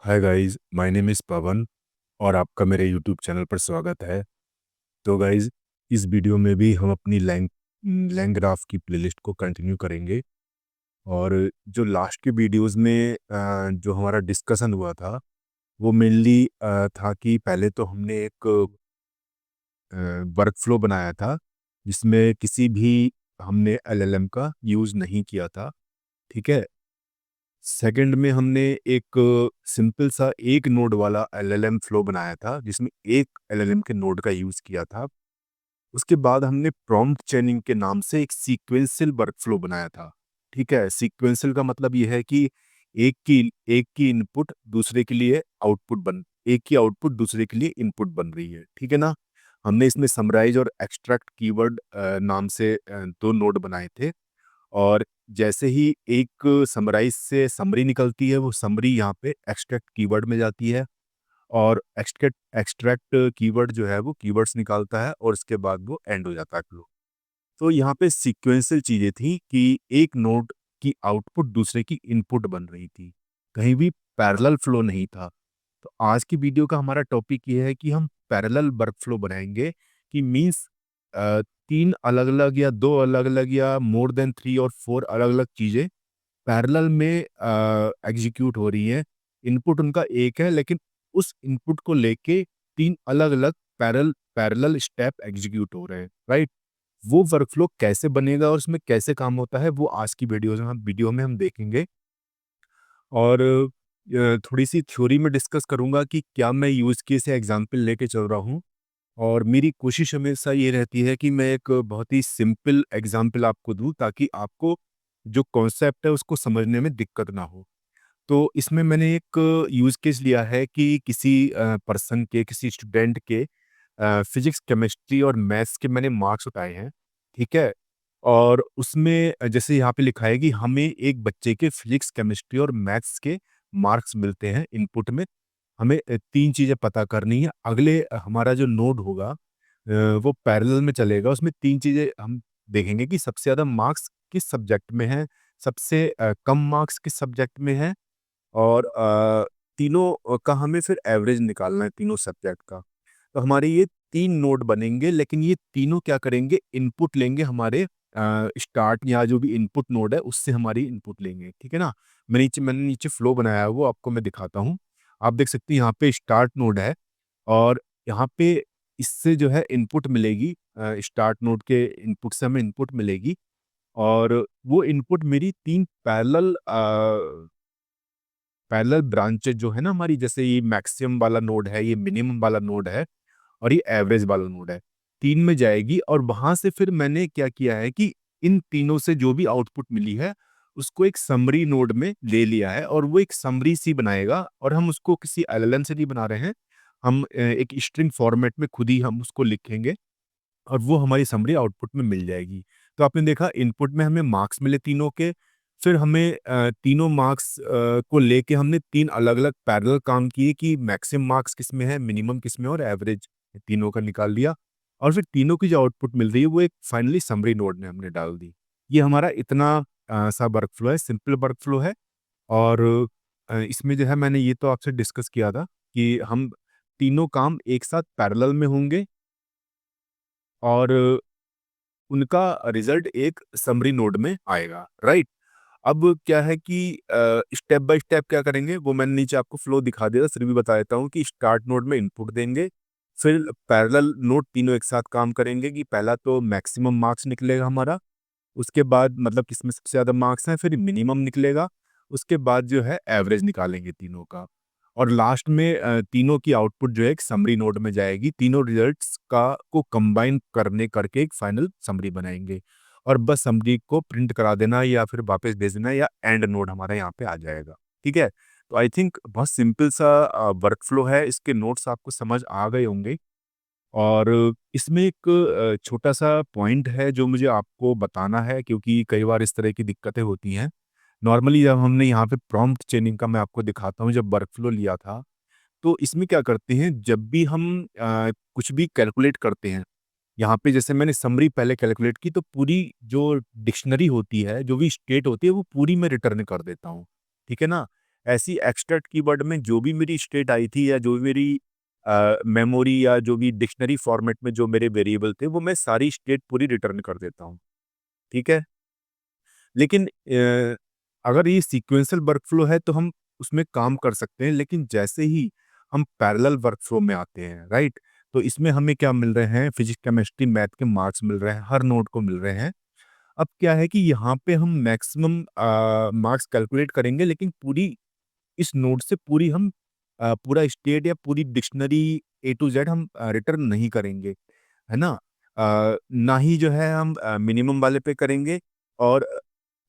Hi guys, my name is Pawan और आपका मेरे यूट्यूब चैनल पर स्वागत है। तो गाइस, इस वीडियो में भी हम अपनी लैंग ग्राफ की प्लेलिस्ट को कंटिन्यू करेंगे। और जो लास्ट के वीडियोस में जो हमारा डिस्कशन हुआ था वो मेनली था कि पहले तो हमने एक वर्क फ्लो बनाया था जिसमें किसी भी हमने एलएलएम का यूज़ नहीं किया था। ठीक है। सेकंड में हमने एक सिंपल सा एक नोड वाला एलएलएम फ्लो बनाया था जिसमें एक एलएलएम के नोड का यूज़ किया था। उसके बाद हमने प्रॉम्प्ट चेनिंग के नाम से एक सीक्वेंशियल वर्क फ्लो बनाया था। ठीक है। सीक्वेंशियल का मतलब ये है कि एक की इनपुट दूसरे के लिए आउटपुट बन एक की आउटपुट दूसरे के लिए इनपुट बन रही है। ठीक है ना। हमने इसमें समराइज और एक्सट्रैक्ट कीवर्ड नाम से दो नोड बनाए थे। और जैसे ही एक समराइज से समरी निकलती है वो समरी यहाँ पे एक्सट्रैक्ट कीवर्ड में जाती है। और एक्सट्रैक्ट एक्सट्रैक्ट कीवर्ड जो है वो कीवर्ड्स निकालता है और इसके बाद वो एंड हो जाता है फ्लो। तो यहाँ पे सीक्वेंशियल चीज़ें थी कि एक नोड की आउटपुट दूसरे की इनपुट बन रही थी, कहीं भी पैरेलल फ्लो नहीं था। तो आज की वीडियो का हमारा टॉपिक ये है कि हम पैरेलल वर्क फ्लो बनाएंगे कि मीन्स तीन अलग अलग या दो अलग अलग या मोर देन थ्री और फोर अलग अलग चीज़ें पैरेलल में एग्जीक्यूट हो रही हैं। इनपुट उनका एक है लेकिन उस इनपुट को लेके तीन अलग अलग पैरेलल स्टेप एग्जीक्यूट हो रहे हैं। राइट। वो वर्कफ्लो कैसे बनेगा और उसमें कैसे काम होता है वो आज की वीडियो में हम देखेंगे। और थोड़ी सी थ्योरी में डिस्कस करूंगा कि क्या मैं यूज़ केस या एग्जांपल लेके चल रहा हूँ। और मेरी कोशिश हमेशा ये रहती है कि मैं एक बहुत ही सिंपल एग्जांपल आपको दूं ताकि आपको जो कॉन्सेप्ट है उसको समझने में दिक्कत ना हो। तो इसमें मैंने एक यूज़ केस लिया है कि किसी पर्सन के किसी स्टूडेंट के फिजिक्स केमिस्ट्री और मैथ्स के मैंने मार्क्स उठाए हैं। ठीक है। और उसमें जैसे यहाँ पे लिखा है कि हमें एक बच्चे के फिजिक्स केमिस्ट्री और मैथ्स के मार्क्स मिलते हैं इनपुट में। हमें तीन चीज़ें पता करनी है। अगले हमारा जो नोड होगा वो पैरेलल में चलेगा। उसमें तीन चीज़ें हम देखेंगे कि सबसे ज़्यादा मार्क्स किस सब्जेक्ट में है, सबसे कम मार्क्स किस सब्जेक्ट में है। और तीनों का हमें फिर एवरेज निकालना है तीनों सब्जेक्ट का। तो हमारे ये तीन नोड बनेंगे लेकिन ये तीनों क्या करेंगे, इनपुट लेंगे हमारे स्टार्ट या जो भी इनपुट नोड है उससे हमारी इनपुट लेंगे। ठीक है ना। मैंने नीचे फ्लो बनाया है वो आपको मैं दिखाता हूँ। आप देख सकते हैं यहाँ पे स्टार्ट नोड है और यहाँ पे इससे जो है इनपुट मिलेगी। स्टार्ट नोड के इनपुट से हमें इनपुट मिलेगी। और वो इनपुट मेरी तीन पैरेलल ब्रांचेज जो है ना हमारी, जैसे ये मैक्सिमम वाला नोड है, ये मिनिमम वाला नोड है और ये एवरेज वाला नोड है, तीन में जाएगी। और वहां से फिर मैंने क्या किया है कि इन तीनों से जो भी आउटपुट मिली है उसको एक समरी नोड में ले लिया है और वो एक समरी सी बनाएगा। और हम उसको किसी एलएलएम से नहीं बना रहे हैं, हम एक स्ट्रिंग फॉर्मेट में खुद ही हम उसको लिखेंगे और वो हमारी समरी आउटपुट में मिल जाएगी। तो आपने देखा इनपुट में हमें मार्क्स मिले तीनों के। फिर हमें तीनों मार्क्स को लेके हमने तीन अलग-अलग पैरेलल काम किए कि मैक्सिमम मार्क्स किसमें है, मिनिमम किसमें है और एवरेज तीनों का निकाल लिया। और फिर तीनों की जो आउटपुट मिल रही है वो एक फाइनली समरी नोड में हमने डाल दी। ये हमारा इतना सा वर्क फ्लो है, सिंपल वर्क फ्लो है। और इसमें जो है मैंने ये तो आपसे डिस्कस किया था कि हम तीनों काम एक साथ पैरेलल में होंगे और उनका रिजल्ट एक समरी नोड में आएगा। राइट। अब क्या है कि स्टेप बाय स्टेप क्या करेंगे वो मैंने नीचे आपको फ्लो दिखा दिया था, फिर भी बता देता हूँ कि स्टार्ट नोड में इनपुट देंगे। फिर पैरेलल नोड तीनों एक साथ काम करेंगे कि पहला तो मैक्सिमम मार्क्स निकलेगा हमारा, उसके बाद मतलब किसमें सबसे ज़्यादा मार्क्स हैं, फिर मिनिमम निकलेगा, उसके बाद जो है एवरेज निकालेंगे तीनों का। और लास्ट में तीनों की आउटपुट जो है एक समरी नोड में जाएगी। तीनों रिजल्ट्स का को कंबाइन करके एक फाइनल समरी बनाएंगे और बस समरी को प्रिंट करा देना या फिर वापस भेज देना या एंड नोड हमारा यहाँ पे आ जाएगा। ठीक है। तो आई थिंक बहुत सिंपल सा वर्क फ्लो है। इसके नोट्स आपको समझ आ गए होंगे। और इसमें एक छोटा-सा पॉइंट है जो मुझे आपको बताना है क्योंकि कई बार इस तरह की दिक्कतें होती हैं। नॉर्मली जब हमने यहाँ पे प्रॉम्प्ट चेनिंग का मैं आपको दिखाता हूँ, जब वर्कफ़्लो लिया था, तो इसमें क्या करते हैं जब भी हम कुछ भी कैलकुलेट करते हैं, यहाँ पे जैसे मैंने समरी पहले कैलकुलेट की तो पूरी जो डिक्शनरी होती है, जो भी स्टेट होती है वो पूरी मैं रिटर्न कर देता हूँ। ठीक है ना? ऐसी एक्सट्रैक्ट कीवर्ड में जो भी मेरी स्टेट आई थी या जो भी मेरी मेमोरी या जो भी डिक्शनरी फॉर्मेट में जो मेरे वेरिएबल थे वो मैं सारी स्टेट पूरी रिटर्न कर देता हूँ। ठीक है? लेकिन अगर ये सीक्वेंशियल वर्कफ्लो है तो हम उसमें काम कर सकते हैं, लेकिन जैसे ही हम पैरेलल वर्कफ्लो में आते हैं, राइट? तो इसमें हमें क्या मिल रहे हैं, फिजिक्स, केमिस्ट्री, मैथ के मार्क्स मिल रहे हैं, हर नोड को मिल रहे हैं। अब क्या है कि यहाँ पे हम मैक्सिमम मार्क्स कैलकुलेट करेंगे, लेकिन पूरी इस नोड से पूरी हम पूरा स्टेट या पूरी डिक्शनरी ए टू जेड हम रिटर्न नहीं करेंगे, है ना? ना ही जो है हम मिनिमम वाले पे करेंगे और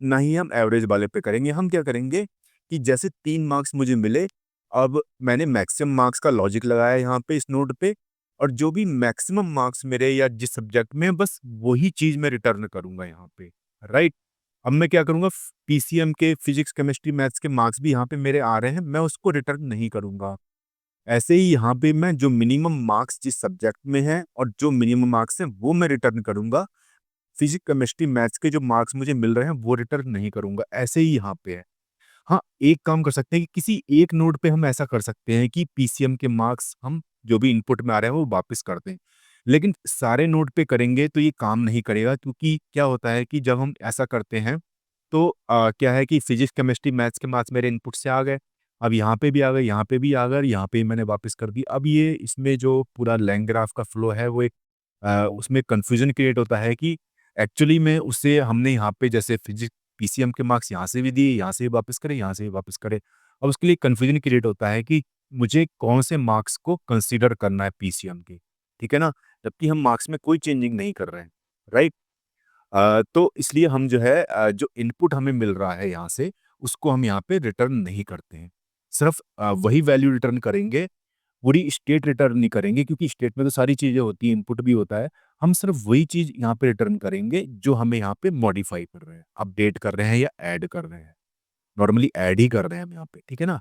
ना ही हम एवरेज वाले पे करेंगे। हम क्या करेंगे कि जैसे 3 मार्क्स मुझे मिले, अब मैंने मैक्सिमम मार्क्स का लॉजिक लगाया यहाँ पे इस नोड पे, और जो भी मैक्सिमम मार्क्स मेरे या जिस सब्जेक्ट में, बस वही चीज़ मैं रिटर्न करूँगा यहाँ पे, राइट? अब मैं क्या करूँगा, पीसीएम के फिजिक्स, केमिस्ट्री, मैथ्स के मार्क्स भी यहाँ पे मेरे आ रहे हैं, मैं उसको रिटर्न नहीं करूँगा। ऐसे ही यहाँ पे मैं जो मिनिमम मार्क्स जिस सब्जेक्ट में हैं और जो मिनिमम मार्क्स हैं वो मैं रिटर्न करूँगा। फिजिक्स, केमिस्ट्री, मैथ्स के जो मार्क्स मुझे मिल रहे हैं वो रिटर्न नहीं करूँगा। ऐसे ही यहाँ पे है। हाँ, एक काम कर सकते हैं कि किसी एक नोड पे हम ऐसा कर सकते हैं कि पीसीएम के मार्क्स हम जो भी इनपुट में आ रहे हैं वो वापस कर दें। लेकिन सारे नोड पे करेंगे तो ये काम नहीं करेगा, क्योंकि क्या होता है कि जब हम ऐसा करते हैं तो क्या है कि फिजिक्स, केमिस्ट्री, मैथ्स के मार्क्स मेरे इनपुट से आ गए। अब यहाँ पे भी आ गए, यहाँ पे भी आ गए और यहाँ पे मैंने वापस कर दी। अब ये इसमें जो पूरा लाइन ग्राफ का फ्लो है वो एक उसमें कन्फ्यूजन क्रिएट होता है कि एक्चुअली में उससे हमने यहाँ पे जैसे फिजिक्स, पीसीएम के मार्क्स यहाँ से भी दिए, यहाँ से भी वापस करे, यहाँ से भी वापस करे। अब उसके लिए कन्फ्यूजन क्रिएट होता है कि मुझे कौन से मार्क्स को कंसीडर करना है पीसीएम के, ठीक है ना? जबकि हम मार्क्स में कोई चेंजिंग नहीं कर रहे हैं, राइट? तो इसलिए हम जो है जो इनपुट हमें मिल रहा है यहाँ से, उसको हम यहाँ पे रिटर्न नहीं करते हैं। सिर्फ़ वही वैल्यू रिटर्न करेंगे, पूरी स्टेट रिटर्न नहीं करेंगे, क्योंकि स्टेट में तो सारी चीज़ें होती हैं, इनपुट भी होता है। हम सिर्फ़ वही चीज़ यहाँ पे रिटर्न करेंगे जो हमें यहाँ पे मॉडिफ़ाई कर रहे हैं, अपडेट कर रहे हैं या ऐड कर रहे हैं। नॉर्मली ऐड ही कर रहे हैं हम यहाँ पे, ठीक है ना?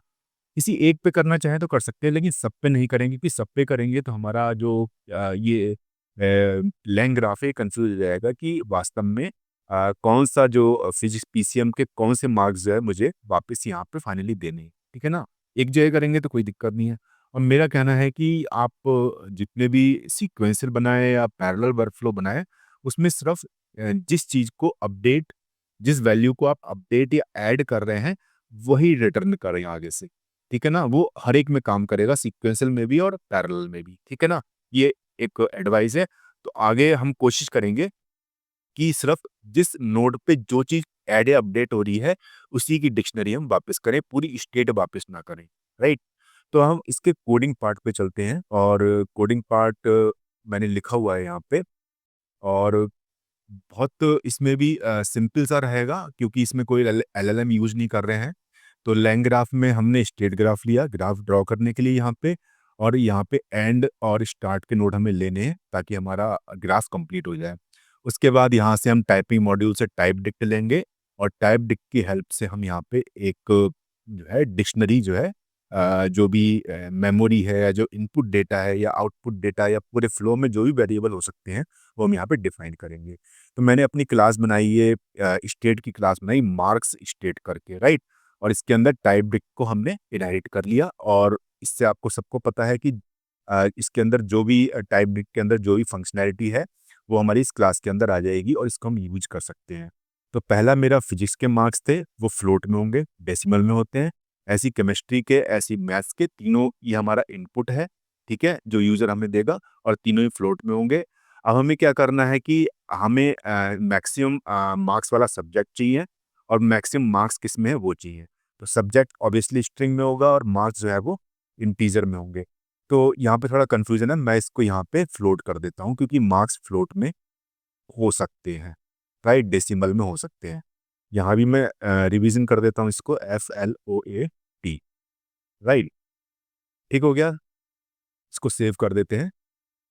किसी एक पे करना चाहें तो कर सकते हैं, लेकिन सब पे नहीं करेंगे, क्योंकि सब पे करेंगे तो हमारा जो ये लाइन ग्राफ है कंफ्यूज हो जाएगा कि वास्तव में कौन-सा जो फिजिक्स पीसीएम के कौन से मार्क्स जो है मुझे वापस यहाँ पे फाइनली देने हैं, ठीक है ना? एक जगह करेंगे तो कोई दिक्कत नहीं है। और मेरा कहना है कि आप जितने भी सीक्वेंशियल बनाएँ या पैरेलल वर्कफ्लो बनाएँ, उसमें सिर्फ़ जिस चीज़ को अपडेट जिस वैल्यू को आप अपडेट या ऐड कर रहे हैं, वही रिटर्न करें आगे से। ठीक है ना? वो हर एक में काम करेगा, सीक्वेंशियल में भी और पैरेलल में भी, ठीक है ना? ये एक एडवाइस है। तो आगे हम कोशिश करेंगे कि सिर्फ़ जिस नोड पे जो चीज़ ऐड या अपडेट हो रही है, उसी की डिक्शनरी हम वापस करें, पूरी स्टेट वापस ना करें, राइट? तो हम इसके कोडिंग पार्ट पे चलते हैं, और कोडिंग पार्ट मैंने लिखा हुआ है यहाँ पे, और बहुत इसमें भी सिंपल सा रहेगा, क्योंकि इसमें कोई एलएलएम यूज़ नहीं कर रहे हैं। तो लाइन ग्राफ में हमने स्टेट ग्राफ लिया, ग्राफ ड्रॉ करने के लिए यहाँ पे, और यहाँ पे एंड और स्टार्ट के नोड हमें लेने हैं ताकि हमारा ग्राफ कंप्लीट हो जाए। उसके बाद यहाँ से हम टाइपिंग मॉड्यूल से टाइप डिक्ट लेंगे, और टाइप डिक्ट की हेल्प से हम यहाँ पे एक जो है डिक्शनरी जो है जो भी मेमोरी है या जो इनपुट डेटा है या आउटपुट डेटा या पूरे फ्लो में जो भी वेरिएबल हो सकते हैं, वो हम यहाँ पे डिफाइन करेंगे। तो मैंने अपनी क्लास बनाई है, स्टेट की क्लास बनाई मार्क्स स्टेट करके, राइट? और इसके अंदर टाइप डिक्ट को हमने इनहेरिट कर लिया, और इससे आपको सबको पता है कि इसके अंदर जो भी टाइप डिक्ट के अंदर जो भी फंक्शनैलिटी है, वो हमारी इस क्लास के अंदर आ जाएगी और इसको हम यूज़ कर सकते हैं। तो पहला मेरा फिजिक्स के मार्क्स थे, वो फ्लोट में होंगे, डेसिमल में होते हैं। ऐसी केमिस्ट्री के, ऐसी मैथ्स के, तीनों ये हमारा इनपुट है, ठीक है? जो यूज़र हमें देगा, और तीनों ही फ्लोट में होंगे। अब हमें क्या करना है कि हमें मैक्सिमम मार्क्स वाला सब्जेक्ट चाहिए, और मैक्सिमम मार्क्स किस में है वो चाहिए। तो सब्जेक्ट ऑब्वियसली स्ट्रिंग में होगा और मार्क्स जो है वो इंटीजर में होंगे। तो यहाँ पे थोड़ा कन्फ्यूज़न है, मैं इसको यहाँ पे फ्लोट कर देता हूँ, क्योंकि मार्क्स फ्लोट में हो सकते हैं, राइट? डेसिमल में हो सकते हैं। यहाँ भी मैं रिवीजन कर देता हूँ इसको, FLOAT, राइट? ठीक हो गया? इसको सेव कर देते हैं।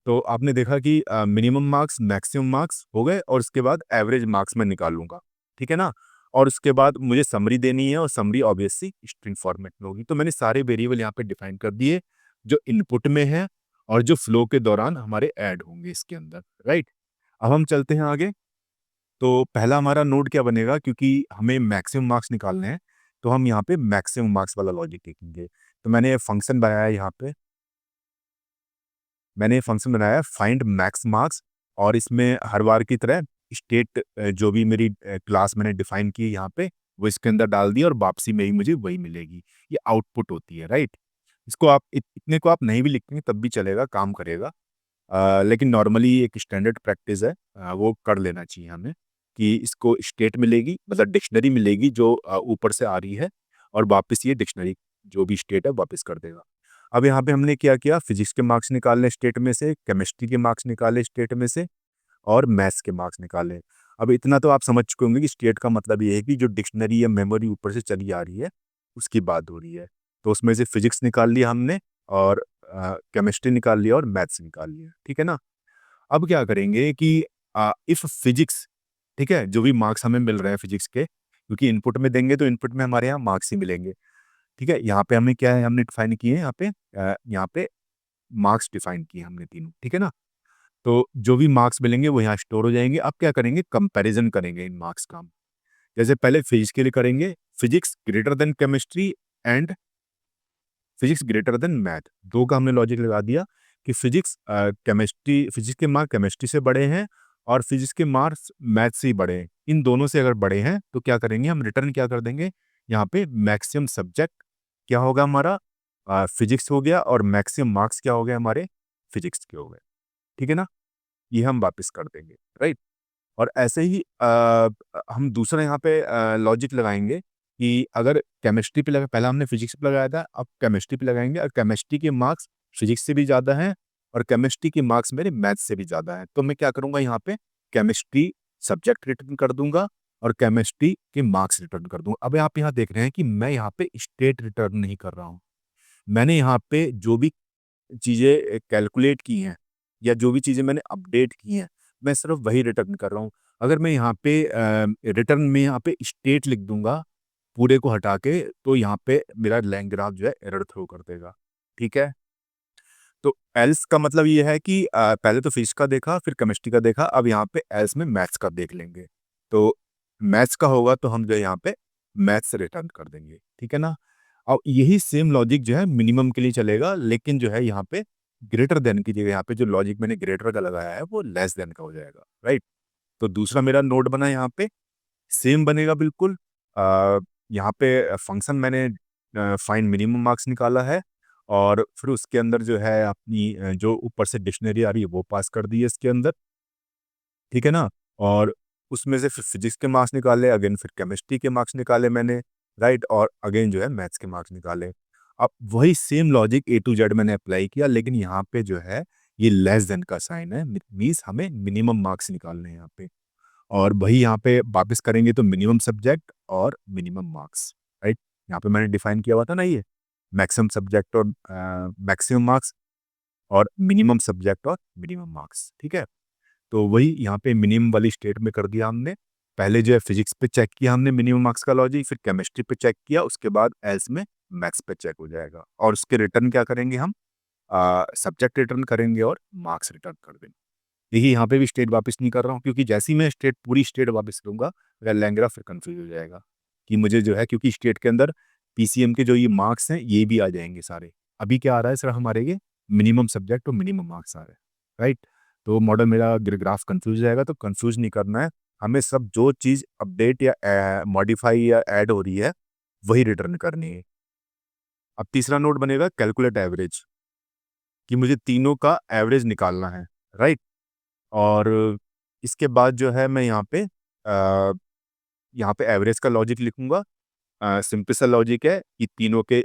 तो आपने देखा कि मिनिमम मार्क्स, मैक्सिमम मार्क्स हो गए, और उसके बाद एवरेज मार्क्स मैं निकाल लूँगा, ठीक है ना? और उसके बाद मुझे समरी देनी है, और समरी ऑब्वियसली स्ट्रिंग फॉर्मेट में होगी। तो मैंने सारे वेरिएबल यहाँ पे डिफाइन कर दिए, जो इनपुट में है और जो फ्लो के दौरान हमारे ऐड होंगे इसके अंदर, राइट? अब हम चलते हैं आगे। तो पहला हमारा नोड क्या बनेगा, क्योंकि हमें मैक्सिमम मार्क्स निकालने हैं, तो हम यहाँ पे मैक्सिमम मार्क्स वाला लॉजिक लिखेंगे। तो मैंने फंक्शन बनाया यहाँ पे, मैंने फंक्शन बनाया फाइंड मैक्स मार्क्स, और इसमें हर बार की तरह स्टेट जो भी मेरी क्लास मैंने डिफाइन की यहाँ पे वो इसके अंदर डाल दी, और वापसी में ही मुझे वही मिलेगी। ये आउटपुट होती है, राइट। इसको आप इतने को आप नहीं भी लिखेंगे तब भी चलेगा, काम करेगा। लेकिन नॉर्मली एक स्टैंडर्ड प्रैक्टिस है, वो कर लेना चाहिए हमें, कि इसको स्टेट मिलेगी, मतलब डिक्शनरी मिलेगी जो ऊपर से आ रही है, और वापस ये डिक्शनरी जो भी स्टेट है वापस कर देगा। अब यहाँ पे हमने क्या किया, फिजिक्स के मार्क्स निकालने स्टेट में से, केमिस्ट्री के मार्क्स निकाले स्टेट में से, और मैथ्स के मार्क्स निकाले। अब इतना तो आप समझ चुके होंगे कि स्टेट का मतलब ये है कि जो डिक्शनरी या मेमोरी ऊपर से चली आ रही है उसकी बात हो रही है। तो उसमें से फिजिक्स निकाल लिया हमने, और केमिस्ट्री निकाल लिया, और मैथ्स निकाल लिया, ठीक है ना। अब क्या करेंगे कि इफ फिजिक्स, ठीक है, जो भी मार्क्स हमें मिल रहे हैं फिजिक्स के, क्योंकि इनपुट में देंगे तो इनपुट में हमारे यहाँ मार्क्स ही मिलेंगे, ठीक है। यहाँ पे हमें क्या है, हमने डिफाइन किए हैं यहाँ पे मार्क्स डिफाइन किए हमने तीनों, ठीक है ना। तो जो भी मार्क्स मिलेंगे वो यहाँ स्टोर हो जाएंगे। अब क्या करेंगे, कंपैरिजन करेंगे इन मार्क्स का हम। जैसे पहले फिजिक्स के लिए करेंगे, physics greater than chemistry and physics greater than math, दो का हमने लॉजिक लगा दिया कि फिजिक्स के मार्क्स केमिस्ट्री से बड़े हैं, और फिजिक्स के मार्क्स मैथ से ही बड़े हैं। इन दोनों से अगर बड़े हैं तो क्या करेंगे, हम रिटर्न क्या कर देंगे, यहाँ पे मैक्सिमम सब्जेक्ट क्या होगा हमारा, फिजिक्स हो गया, और मैक्सिमम मार्क्स क्या हो गए हमारे, फिजिक्स के हो गए, ठीक है ना। ये हम वापस कर देंगे, राइट। और ऐसे ही हम दूसरा यहाँ पे लॉजिक लगाएंगे कि अगर केमिस्ट्री पे लगा, पहला हमने फिजिक्स पे लगाया था, अब केमिस्ट्री पे लगाएंगे, और केमिस्ट्री के मार्क्स फिजिक्स से भी ज़्यादा हैं, और केमिस्ट्री के मार्क्स मेरे मैथ से भी ज़्यादा हैं। तो मैं क्या करूँगा, यहाँ पे केमिस्ट्री सब्जेक्ट रिटर्न कर दूंगा, और केमिस्ट्री के मार्क्स रिटर्न कर दूंगा। अब आप यहाँ देख रहे हैं कि मैं यहाँ पे स्टेट रिटर्न नहीं कर रहा हूँ। मैंने यहाँ पे जो भी चीज़ें कैलकुलेट की हैं, या जो भी चीज़ें मैंने अपडेट की हैं, मैं सिर्फ वही रिटर्न कर रहा हूँ। अगर मैं यहाँ पे रिटर्न में यहाँ पे स्टेट लिख दूंगा पूरे को हटा के, तो यहाँ पे मेरा लैंग ग्राफ जो है एरर थ्रो कर देगा, ठीक है। तो एल्स का मतलब ये है कि पहले तो फिजिक्स का देखा, फिर केमिस्ट्री का देखा, अब यहाँ पे एल्स में मैथ्स का देख लेंगे। तो मैथ्स का होगा तो हम जो है यहाँ पे मैथ्स से रिटर्न कर देंगे, ठीक है ना। और यही सेम लॉजिक जो है मिनिमम के लिए चलेगा, लेकिन जो है यहाँ पे ग्रेटर देन की जगह यहाँ पे जो लॉजिक मैंने ग्रेटर का लगाया है वो लेस देन का हो जाएगा, राइट। तो दूसरा मेरा नोड बना यहाँ पे, सेम बनेगा बिल्कुल। यहाँ पे फंक्शन मैंने फाइंड मिनिमम मार्क्स निकाला है, और फिर उसके अंदर जो है अपनी जो ऊपर से डिक्शनरी आ रही है वो पास कर दी है इसके अंदर, ठीक है ना। और उसमें से फिर फिजिक्स के मार्क्स निकाले, अगेन फिर केमिस्ट्री के मार्क्स निकाले मैंने, राइट, और अगेन जो है मैथ्स के मार्क्स निकाले। अब वही same logic A to Z मैंने अप्लाई किया, लेकिन यहाँ पे जो है ये लेस देन का साइन है, मीन्स हमें मिनिमम मार्क्स निकालने हैं यहाँ पे। और वही यहाँ पे वापस करेंगे तो मिनिमम सब्जेक्ट और मिनिमम मार्क्स, राइट। यहाँ पे मैंने डिफाइन किया हुआ था ना, ये मैक्सिमम सब्जेक्ट और मैक्सिमम मार्क्स, और मिनिमम सब्जेक्ट और मिनिमम मार्क्स, ठीक है। तो वही यहाँ पे मिनिमम वाली स्टेट में कर दिया हमने। पहले जो है फिजिक्स पे चेक किया हमने मिनिमम मार्क्स का लॉजिक, फिर केमिस्ट्री पे चेक किया, उसके बाद एल्स में मैथ्स पे चेक हो जाएगा, और उसके रिटर्न क्या करेंगे हम, सब्जेक्ट रिटर्न करेंगे और मार्क्स रिटर्न कर देंगे। देखिए यहाँ पे भी स्टेट वापस नहीं कर रहा हूँ, क्योंकि जैसे ही मैं पूरी स्टेट वापस करूँगा, मेरा लैंग्रा फिर कंफ्यूज हो जाएगा कि मुझे जो है, क्योंकि स्टेट के अंदर पीसीएम के जो ये मार्क्स हैं ये भी आ जाएंगे सारे। अभी क्या आ रहा है सर, हमारे ये मिनिमम सब्जेक्ट और मिनिमम मार्क्स आ रहे हैं, राइट। तो मॉडल मेरा ग्राफ कंफ्यूज जाएगा, तो कंफ्यूज नहीं करना है हमें, सब जो चीज़ अपडेट या मॉडिफाई या ऐड हो रही है वही रिटर्न करनी है। अब तीसरा नोट बनेगा कैलकुलेट एवरेज, कि मुझे तीनों का एवरेज निकालना है, राइट। और इसके बाद जो है मैं यहाँ पे एवरेज का लॉजिक लिखूंगा। सिंपल सा लॉजिक है कि तीनों के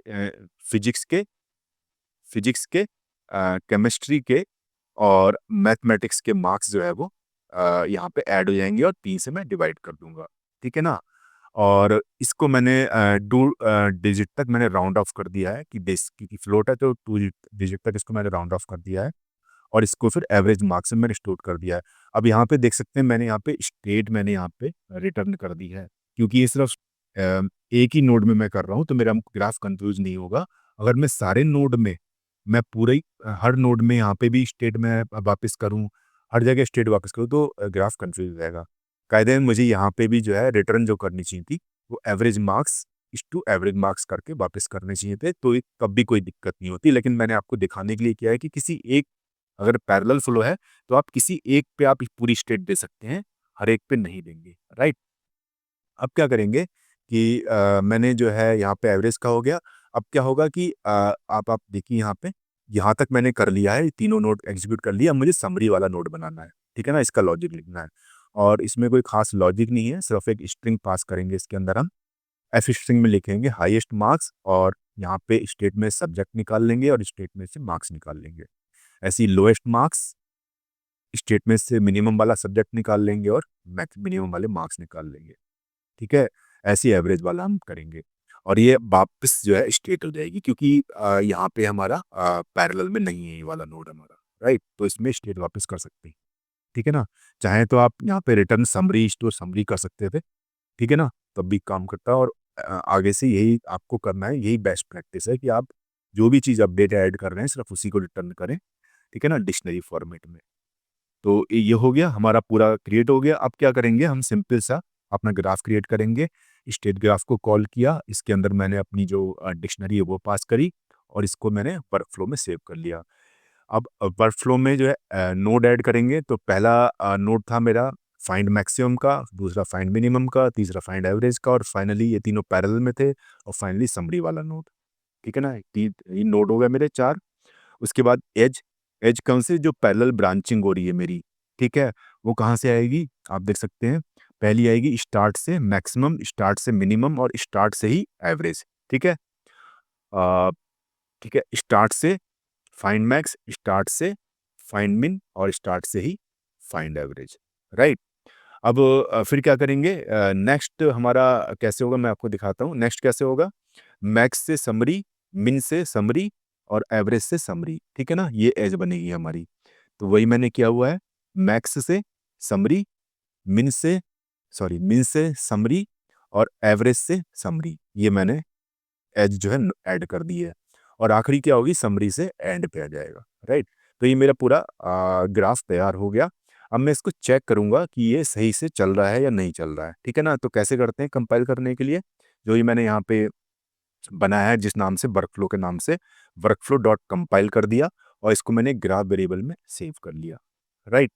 फिजिक्स के केमिस्ट्री के और मैथमेटिक्स के मार्क्स जो है वो यहाँ पे ऐड हो जाएंगे, और 3 से मैं डिवाइड कर दूंगा, ठीक है ना। और इसको मैंने 2 डिजिट तक मैंने राउंड ऑफ कर दिया है, कि क्योंकि फ्लोट है तो 2 डिजिट तक इसको मैंने राउंड ऑफ कर दिया है, और इसको फिर एवरेज मार्क्स में मैंने स्टोर कर दिया है। अब यहाँ पे देख सकते हैं मैंने यहाँ पे स्टेट मैंने यहाँ पे रिटर्न कर दी है, क्योंकि ये सिर्फ एक ही नोड में मैं कर रहा हूँ, तो मेरा ग्राफ कंफ्यूज नहीं होगा। अगर मैं सारे नोड में, मैं पूरे ही हर नोड में यहाँ पे भी स्टेट में वापस करूँ, हर जगह स्टेट वापस करूँ, तो ग्राफ कंफ्यूज हो जाएगा। कायदे में मुझे यहाँ पे भी जो है रिटर्न जो करनी चाहिए थी वो एवरेज मार्क्स एवरेज मार्क्स करके वापस करने चाहिए थे, तो तब भी कोई दिक्कत नहीं होती। लेकिन मैंने आपको दिखाने के लिए किया है कि किसी एक, अगर पैरेलल फ्लो है तो आप किसी एक पे आप पूरी स्टेट दे सकते हैं, हर एक पे नहीं देंगे, राइट। अब क्या करेंगे कि मैंने जो है यहाँ पे एवरेज का हो गया। अब क्या होगा कि आप देखिए यहाँ पे, यहाँ तक मैंने कर लिया है, तीनों नोड एग्जीक्यूट कर लिया। अब मुझे समरी वाला नोड बनाना है, ठीक है ना, इसका लॉजिक लिखना है। और इसमें कोई खास लॉजिक नहीं है, सिर्फ एक स्ट्रिंग पास करेंगे इसके अंदर हम। एफ स्ट्रिंग में लिखेंगे हाईएस्ट मार्क्स, और यहाँ पे स्टेट में सब्जेक्ट निकाल लेंगे और स्टेट में से मार्क्स निकाल लेंगे। ऐसी लोएस्ट मार्क्स, स्टेट में से मिनिमम वाला सब्जेक्ट निकाल लेंगे और मैक्स मिनिमम वाले मार्क्स निकाल लेंगे, ठीक है। ऐसी एवरेज वाला हम करेंगे और ये वापस जो है स्टेट हो जाएगी, क्योंकि यहाँ पे हमारा पैरेलल में नहीं है ये वाला नोड हमारा, राइट। तो इसमें स्टेट वापस कर सकते हैं, ठीक है ना। चाहे तो आप यहाँ पे रिटर्न समरी स्टोर समरी कर सकते थे, ठीक है ना, तब भी काम करता है। और आगे से यही आपको करना है, यही बेस्ट प्रैक्टिस है कि आप जो भी चीज़ अपडेट ऐड कर रहे हैं सिर्फ उसी को रिटर्न करें, ठीक है ना, डिक्शनरी फॉर्मेट में। तो ये हो गया, हमारा पूरा क्रिएट हो गया। अब क्या करेंगे, हम सिंपल सा अपना ग्राफ क्रिएट करेंगे। स्टेट ग्राफ को कॉल किया, इसके अंदर मैंने अपनी जो डिक्शनरी है वो पास करी और इसको मैंने वर्कफ्लो में सेव कर लिया। अब वर्कफ्लो में जो है नोड ऐड करेंगे। तो पहला नोड था मेरा फाइंड मैक्सिमम का, दूसरा फाइंड मिनिमम का, तीसरा फाइंड एवरेज का, और फाइनली ये तीनों पैरेलल में थे, और फाइनली समरी वाला नोड, ठीक है ना। ये नोड हो गए मेरे 4। उसके बाद एज, एज कौन से, जो पैरेलल ब्रांचिंग हो रही है मेरी, ठीक है, वो कहाँ से आएगी, आप देख सकते हैं। पहली आएगी स्टार्ट से मैक्सिमम, स्टार्ट से मिनिमम, और स्टार्ट से ही एवरेज, ठीक है। अ, ठीक है, स्टार्ट से फाइंड मैक्स, स्टार्ट से फाइंड मिन, और स्टार्ट से ही फाइंड एवरेज, राइट। अब फिर क्या करेंगे, नेक्स्ट हमारा कैसे होगा मैं आपको दिखाता हूँ। नेक्स्ट कैसे होगा, मैक्स से समरी, मिन से समरी, और एवरेज से समरी, ठीक है ना, ये एज बनेगी हमारी। तो वही मैंने किया हुआ है, मैक्स से समरी, मिन से, सॉरी मिन से समरी, और एवरेज से समरी, ये मैंने एज जो है ऐड कर दी है। और आखिरी क्या होगी, समरी से एंड पे आ जाएगा, राइट। तो ये मेरा पूरा ग्राफ तैयार हो गया। अब मैं इसको चेक करूंगा कि ये सही से चल रहा है या नहीं चल रहा है, ठीक है ना। तो कैसे करते हैं कंपाइल करने के लिए, जो ये मैंने यहाँ पे बनाया है जिस नाम से, वर्कफ्लो के नाम से, वर्कफ्लो डॉट कंपाइल कर दिया, और इसको मैंने ग्राफ वेरिएबल में सेव कर लिया, राइट,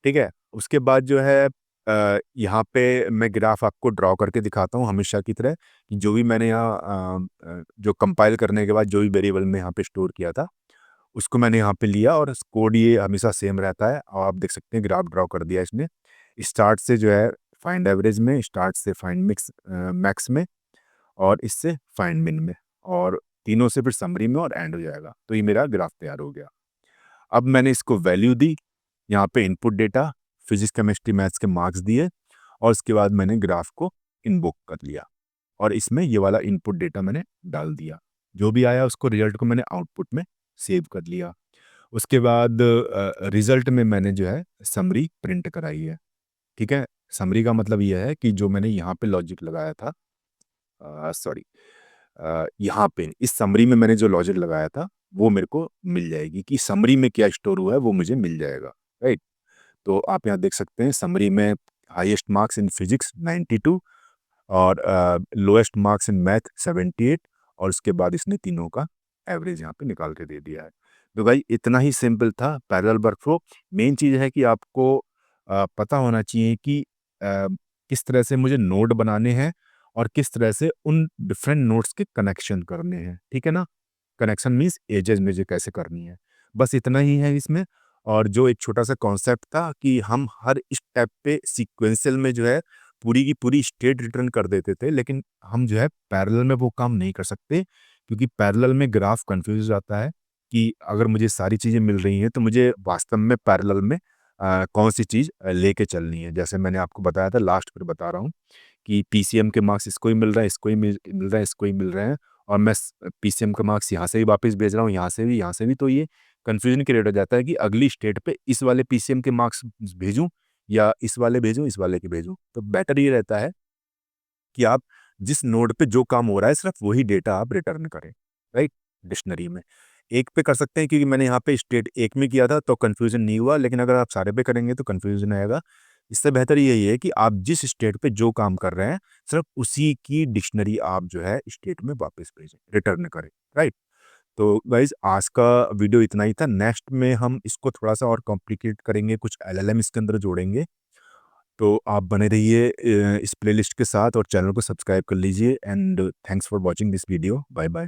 ठीक है। उसके बाद जो है यहाँ पे मैं ग्राफ आपको ड्रॉ करके दिखाता हूँ हमेशा की तरह, कि जो भी मैंने यहाँ जो कंपाइल करने के बाद जो भी वेरिएबल में यहाँ पे स्टोर किया था उसको मैंने यहाँ पे लिया, और कोड ये हमेशा सेम रहता है। और आप देख सकते हैं ग्राफ ड्रॉ कर दिया इसने, स्टार्ट से जो है फाइंड एवरेज में, स्टार्ट से फाइंड मिक्स मैक्स में, और इससे फाइंड मिन में, और तीनों से फिर समरी में, और एंड हो जाएगा। तो ये मेरा ग्राफ तैयार हो गया। अब मैंने इसको वैल्यू दी, यहाँ पे input data, physics chemistry maths के मार्क्स दिए, और उसके बाद मैंने ग्राफ को इनवोक कर लिया, और इसमें ये वाला इनपुट डेटा मैंने डाल दिया। जो भी आया उसको रिजल्ट को मैंने आउटपुट में सेव कर लिया। उसके बाद रिजल्ट में मैंने जो है समरी प्रिंट कराई है, ठीक है। समरी का मतलब यह है कि जो मैंने यहाँ पे लॉजिक लगाया था, सॉरी, यहाँ पे इस समरी में मैंने जो लॉजिक लगाया था वो मेरे को मिल जाएगी, कि समरी में क्या स्टोर हुआ है वो मुझे मिल जाएगा, राइट। तो आप यहाँ देख सकते हैं समरी में हाईएस्ट मार्क्स इन फिजिक्स 92, और लोएस्ट मार्क्स इन मैथ 78, और उसके बाद इसने तीनों का एवरेज यहाँ पे निकाल के दे दिया है। तो भाई इतना ही सिंपल था पैरेलल वर्कफ्लो। मेन चीज़ है कि आपको पता होना चाहिए कि किस तरह से मुझे नोड बनाने हैं, और किस तरह से उन डिफरेंट नोड्स के कनेक्शन करने हैं, ठीक है ना। कनेक्शन मीन्स एजेस मुझे कैसे करनी है, बस इतना ही है इसमें। और जो एक छोटा सा कॉन्सेप्ट था कि हम हर स्टेप पे सीक्वेंशियल में जो है पूरी की पूरी स्टेट रिटर्न कर देते थे, लेकिन हम जो है पैरेलल में वो काम नहीं कर सकते, क्योंकि पैरेलल में ग्राफ कंफ्यूज हो जाता है कि अगर मुझे सारी चीज़ें मिल रही हैं तो मुझे वास्तव में पैरेलल में कौन सी चीज़ लेके चलनी है। जैसे मैंने आपको बताया था, लास्ट पर बता रहा हूँ कि पीसीएम के मार्क्स इसको ही मिल रहा है, इसको ही मिल रहा है, इसको ही मिल रहे हैं, और मैं पीसीएम के मार्क्स यहाँ से भी वापस भेज रहा हूँ, यहाँ से भी, यहाँ से भी। तो ये कन्फ्यूजन क्रिएट हो जाता है कि अगली स्टेट पे इस वाले पीसीएम के मार्क्स भेजूँ या इस वाले भेजूँ, इस वाले के भेजूँ। तो बेटर ये रहता है कि आप जिस नोड पे जो काम हो रहा है सिर्फ वही डेटा आप रिटर्न करें, राइट, डिक्शनरी में। एक पे कर सकते हैं क्योंकि मैंने यहाँ पे स्टेट एक में किया था तो कन्फ्यूजन नहीं हुआ, लेकिन अगर आप सारे पे करेंगे तो कन्फ्यूजन आएगा। इससे बेहतर यही है कि आप जिस स्टेट पे जो काम कर रहे हैं, सिर्फ उसी की डिक्शनरी आप जो है स्टेट में वापस भेजें, रिटर्न करें, राइट? तो गाइज़ आज का वीडियो इतना ही था। नेक्स्ट में हम इसको थोड़ा-सा और कॉम्प्लिकेट करेंगे, कुछ एलएलएम इसके अंदर जोड़ेंगे। तो आप बने रहिए इस प्लेलिस्ट के साथ और चैनल को सब्सक्राइब कर लीजिए and thanks for watching this video. Bye bye.